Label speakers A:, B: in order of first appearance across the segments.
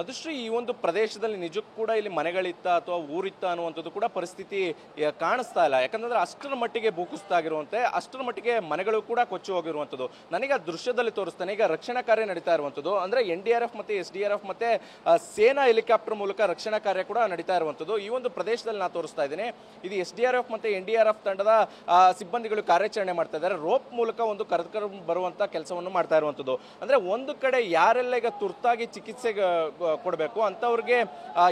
A: ಮಧುಶ್ರೀ, ಈ ಒಂದು ಪ್ರದೇಶದಲ್ಲಿ ನಿಜಕ್ಕೂ ಕೂಡ ಇಲ್ಲಿ ಮನೆಗಳಿತ್ತ ಅಥವಾ ಊರಿತ್ತ ಅನ್ನುವಂಥದ್ದು ಕೂಡ ಪರಿಸ್ಥಿತಿ ಕಾಣಿಸ್ತಾ ಇಲ್ಲ. ಯಾಕಂದ್ರೆ ಅಷ್ಟರ ಮಟ್ಟಿಗೆ ಭೂಕುಸಿತ ಆಗಿರುವಂತೆ, ಅಷ್ಟರ ಮಟ್ಟಿಗೆ ಮನೆಗಳು ಕೂಡ ಕೊಚ್ಚಿ ಹೋಗಿರುವಂಥದ್ದು. ನನಗೆ ಆ ದೃಶ್ಯದಲ್ಲಿ ತೋರಿಸ್ತೇನೆ. ಈಗ ರಕ್ಷಣಾ ಕಾರ್ಯ ನಡೀತಾ ಇರುವಂಥದ್ದು ಅಂದ್ರೆ NDRF ಮತ್ತೆ SDRF ಮತ್ತೆ ಸೇನಾ ಹೆಲಿಕಾಪ್ಟರ್ ಮೂಲಕ ರಕ್ಷಣಾ ಕಾರ್ಯ ಕೂಡ ನಡೀತಾ ಇರುವಂಥದ್ದು. ಈ ಒಂದು ಪ್ರದೇಶದಲ್ಲಿ ನಾನು ತೋರಿಸ್ತಾ ಇದ್ದೀನಿ. ಇದು SDRF ಮತ್ತೆ NDRF ತಂಡದ ಸಿಬ್ಬಂದಿಗಳು ಕಾರ್ಯಾಚರಣೆ ಮಾಡ್ತಾ ಇದ್ದಾರೆ. ರೋಪ್ ಮೂಲಕ ಒಂದು ಕರೆದುಕೊಂಡು ಬರುವಂತ ಕೆಲಸವನ್ನು ಮಾಡ್ತಾ ಇರುವಂಥದ್ದು. ಅಂದ್ರೆ ಒಂದು ಕಡೆ ಯಾರೆಲ್ಲ ಈಗ ತುರ್ತಾಗಿ ಚಿಕಿತ್ಸೆ ಕೊಡಬೇಕು ಅಂತವ್ರಿಗೆ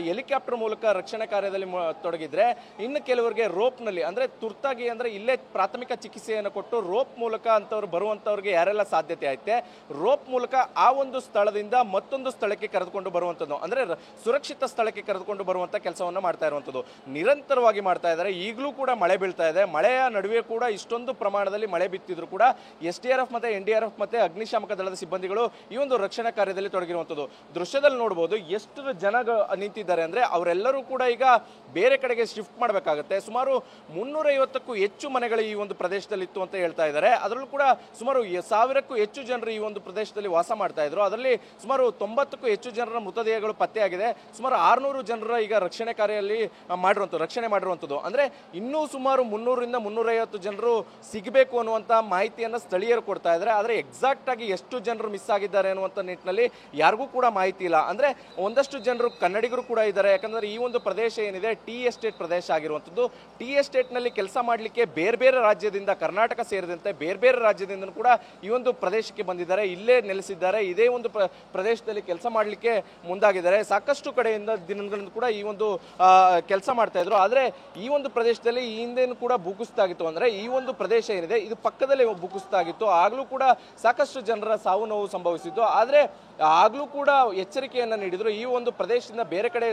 A: ಹೆಲಿಕಾಪ್ಟರ್ ಮೂಲಕ ರಕ್ಷಣಾ ಕಾರ್ಯದಲ್ಲಿ ತೊಡಗಿದ್ರೆ, ಇನ್ನು ಕೆಲವರಿಗೆ ರೋಪ್ ನಲ್ಲಿ ಅಂದ್ರೆ ತುರ್ತಾಗಿ ಅಂದ್ರೆ ಇಲ್ಲೇ ಪ್ರಾಥಮಿಕ ಚಿಕಿತ್ಸೆಯನ್ನು ಕೊಟ್ಟು ರೋಪ್ ಮೂಲಕ ಅಂತವ್ರು ಬರುವಂತವ್ರಿಗೆ ಯಾರೆಲ್ಲ ಸಾಧ್ಯತೆ ಐತೆ ರೋಪ್ ಮೂಲಕ ಆ ಒಂದು ಸ್ಥಳದಿಂದ ಮತ್ತೊಂದು ಸ್ಥಳಕ್ಕೆ ಕರೆದುಕೊಂಡು ಬರುವಂತದ್ದು, ಅಂದ್ರೆ ಸುರಕ್ಷಿತ ಸ್ಥಳಕ್ಕೆ ಕರೆದುಕೊಂಡು ಬರುವಂತ ಕೆಲಸವನ್ನು ಮಾಡ್ತಾ ಇರುವಂತದ್ದು ನಿರಂತರವಾಗಿ ಮಾಡ್ತಾ ಇದ್ದಾರೆ. ಈಗಲೂ ಕೂಡ ಮಳೆ ಬೀಳ್ತಾ ಇದೆ. ಮಳೆಯ ನಡುವೆ ಕೂಡ ಇಷ್ಟೊಂದು ಪ್ರಮಾಣದಲ್ಲಿ ಮಳೆ ಬಿತ್ತಿದ್ರು ಕೂಡ SDRF ಮತ್ತೆ NDRF ಮತ್ತೆ ಅಗ್ನಿಶಾಮಕ ದಳದ ಸಿಬ್ಬಂದಿಗಳು ಈ ಒಂದು ರಕ್ಷಣಾ ಕಾರ್ಯದಲ್ಲಿ ತೊಡಗಿರುವಂತದ್ದು ದೃಶ್ಯದಲ್ಲಿ ನೋಡಬಹುದು. ಎಷ್ಟು ಜನ ನಿಂತಿದ್ದಾರೆ ಅಂದ್ರೆ ಅವರೆಲ್ಲರೂ ಕೂಡ ಈಗ ಬೇರೆ ಕಡೆಗೆ ಶಿಫ್ಟ್ ಮಾಡಬೇಕಾಗುತ್ತೆ. ಸುಮಾರು 350ಕ್ಕೂ ಹೆಚ್ಚು ಮನೆಗಳು ಈ ಒಂದು ಪ್ರದೇಶದಲ್ಲಿ ಇತ್ತು ಅಂತ ಹೇಳ್ತಾ ಇದ್ದಾರೆ. ಅದರಲ್ಲೂ ಕೂಡ ಸುಮಾರು 1000ಕ್ಕೂ ಹೆಚ್ಚು ಜನರು ಈ ಒಂದು ಪ್ರದೇಶದಲ್ಲಿ ವಾಸ ಮಾಡ್ತಾ ಇದ್ರು. ಅದರಲ್ಲಿ ಸುಮಾರು 90ಕ್ಕೂ ಹೆಚ್ಚು ಜನರ ಮೃತದೇಹಗಳು ಪತ್ತೆಯಾಗಿದೆ. ಸುಮಾರು 600 ಜನರ ಈಗ ರಕ್ಷಣೆ ಕಾರ್ಯದಲ್ಲಿ ರಕ್ಷಣೆ ಮಾಡಿರುವಂಥದ್ದು. ಅಂದ್ರೆ ಇನ್ನೂ ಸುಮಾರು 300ರಿಂದ 350 ಜನರು ಸಿಗಬೇಕು ಅನ್ನುವಂತ ಮಾಹಿತಿಯನ್ನ ಸ್ಥಳೀಯರು ಕೊಡ್ತಾ ಇದ್ದಾರೆ. ಆದ್ರೆ ಎಕ್ಸಾಕ್ಟ್ ಆಗಿ ಎಷ್ಟು ಜನರು ಮಿಸ್ ಆಗಿದ್ದಾರೆ ಅನ್ನುವಂತ ನಿಟ್ಟಿನಲ್ಲಿ ಯಾರಿಗೂ ಕೂಡ ಮಾಹಿತಿ ಇಲ್ಲ. ಅಂದ್ರೆ ಒಂದಷ್ಟು ಜನರು ಕನ್ನಡಿಗರು ಕೂಡ ಇದ್ದಾರೆ. ಯಾಕಂದ್ರೆ ಈ ಒಂದು ಪ್ರದೇಶ ಏನಿದೆ ಟೀ ಎಸ್ಟೇಟ್ ಪ್ರದೇಶ ಆಗಿರುವಂತದ್ದು. ಟೀ ಎಸ್ಟೇಟ್ ನಲ್ಲಿ ಕೆಲಸ ಮಾಡಲಿಕ್ಕೆ ಬೇರೆ ಬೇರೆ ರಾಜ್ಯದಿಂದ, ಕರ್ನಾಟಕ ಸೇರಿದಂತೆ ಬೇರೆ ಬೇರೆ ರಾಜ್ಯದಿಂದ ಕೂಡ ಈ ಒಂದು ಪ್ರದೇಶಕ್ಕೆ ಬಂದಿದ್ದಾರೆ, ಇಲ್ಲೇ ನೆಲೆಸಿದ್ದಾರೆ, ಇದೇ ಒಂದು ಪ್ರದೇಶದಲ್ಲಿ ಕೆಲಸ ಮಾಡಲಿಕ್ಕೆ ಮುಂದಾಗಿದ್ದಾರೆ. ಸಾಕಷ್ಟು ಕಡೆಯಿಂದ ದಿನಗಳಿಂದ ಕೂಡ ಈ ಒಂದು ಕೆಲಸ ಮಾಡ್ತಾ ಇದ್ರು. ಆದ್ರೆ ಈ ಒಂದು ಪ್ರದೇಶದಲ್ಲಿ ಈ ಹಿಂದೇನು ಕೂಡ ಭೂಕುಸಿತ ಆಗಿತ್ತು. ಅಂದ್ರೆ ಈ ಒಂದು ಪ್ರದೇಶ ಏನಿದೆ ಇದು ಪಕ್ಕದಲ್ಲಿ ಭೂಕುಸಿತ ಆಗಿತ್ತು. ಆಗ್ಲೂ ಕೂಡ ಸಾಕಷ್ಟು ಜನರ ಸಾವು ನೋವು ಸಂಭವಿಸಿದ್ದು. ಆದ್ರೆ ಆಗ್ಲೂ ಕೂಡ ಎಚ್ಚರಿಕೆಯನ್ನ ನೀಡಿದ್ರು, ಈ ಒಂದು ಪ್ರದೇಶದಿಂದ ಬೇರೆ ಕಡೆ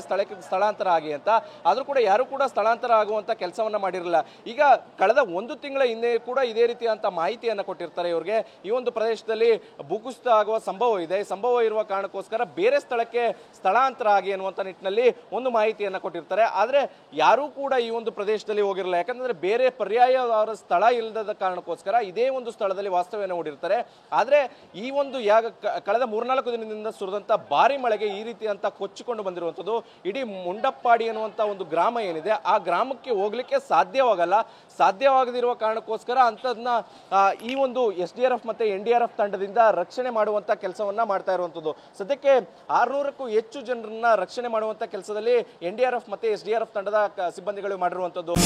A: ಸ್ಥಳಾಂತರ ಆಗಿ ಅಂತ. ಆದ್ರೂ ಕೂಡ ಯಾರು ಕೂಡ ಸ್ಥಳಾಂತರ ಆಗುವಂತ ಕೆಲಸವನ್ನ ಮಾಡಿರಲಿಲ್ಲ. ಈಗ ಕಳೆದ 1 ತಿಂಗಳ ಹಿಂದೆ ಕೂಡ ಇದೇ ರೀತಿಯಂತ ಮಾಹಿತಿಯನ್ನ ಕೊಟ್ಟಿರ್ತಾರೆ ಇವರಿಗೆ. ಈ ಒಂದು ಪ್ರದೇಶದಲ್ಲಿ ಭೂಕುಸಿತ ಆಗುವ ಸಂಭವ ಇದೆ, ಸಂಭವ ಇರುವ ಕಾರಣಕ್ಕೋಸ್ಕರ ಬೇರೆ ಸ್ಥಳಕ್ಕೆ ಸ್ಥಳಾಂತರ ಆಗಿ ಅನ್ನುವಂತ ನಿಟ್ಟಿನಲ್ಲಿ ಒಂದು ಮಾಹಿತಿಯನ್ನ ಕೊಟ್ಟಿರ್ತಾರೆ. ಆದ್ರೆ ಯಾರೂ ಕೂಡ ಈ ಒಂದು ಪ್ರದೇಶದಲ್ಲಿ ಹೋಗಿರಲಿಲ್ಲ. ಯಾಕಂದ್ರೆ ಬೇರೆ ಪರ್ಯಾಯವಾದ ಸ್ಥಳ ಇಲ್ಲದ ಕಾರಣಕ್ಕೋಸ್ಕರ ಇದೇ ಒಂದು ಸ್ಥಳದಲ್ಲಿ ವಾಸ್ತವ್ಯನ ಹೂಡಿರ್ತಾರೆ. ಆದ್ರೆ ಈ ಒಂದು ಕಳೆದ 3-4 ದಿನದಿಂದ ಸುರಿದಂತ ಭಾರಿ ಮಳೆಗೆ ಈ ರೀತಿಯಂತ ಕೊಚ್ಚಿಕೊಂಡು ಬಂದಿರುವಂತದ್ದು. ಇಡೀ ಮುಂಡಪ್ಪಾಡಿ ಅನ್ನುವಂತ ಒಂದು ಗ್ರಾಮ ಏನಿದೆ ಆ ಗ್ರಾಮಕ್ಕೆ ಹೋಗ್ಲಿಕ್ಕೆ ಸಾಧ್ಯವಾಗದಿರುವ ಕಾರಣಕ್ಕೋಸ್ಕರ ಅಂತದನ್ನ ಈ ಒಂದು SDRF ಮತ್ತೆ NDRF ತಂಡದಿಂದ ರಕ್ಷಣೆ ಮಾಡುವಂತ ಕೆಲಸವನ್ನ ಮಾಡ್ತಾ ಇರುವಂತದ್ದು. ಸದ್ಯಕ್ಕೆ 600ಕ್ಕೂ ಹೆಚ್ಚು ಜನರನ್ನ ರಕ್ಷಣೆ ಮಾಡುವಂತ ಕೆಲಸದಲ್ಲಿ NDRF ಮತ್ತೆ SDRF ತಂಡದ ಸಿಬ್ಬಂದಿಗಳು ಮಾಡಿರುವಂತದ್ದು.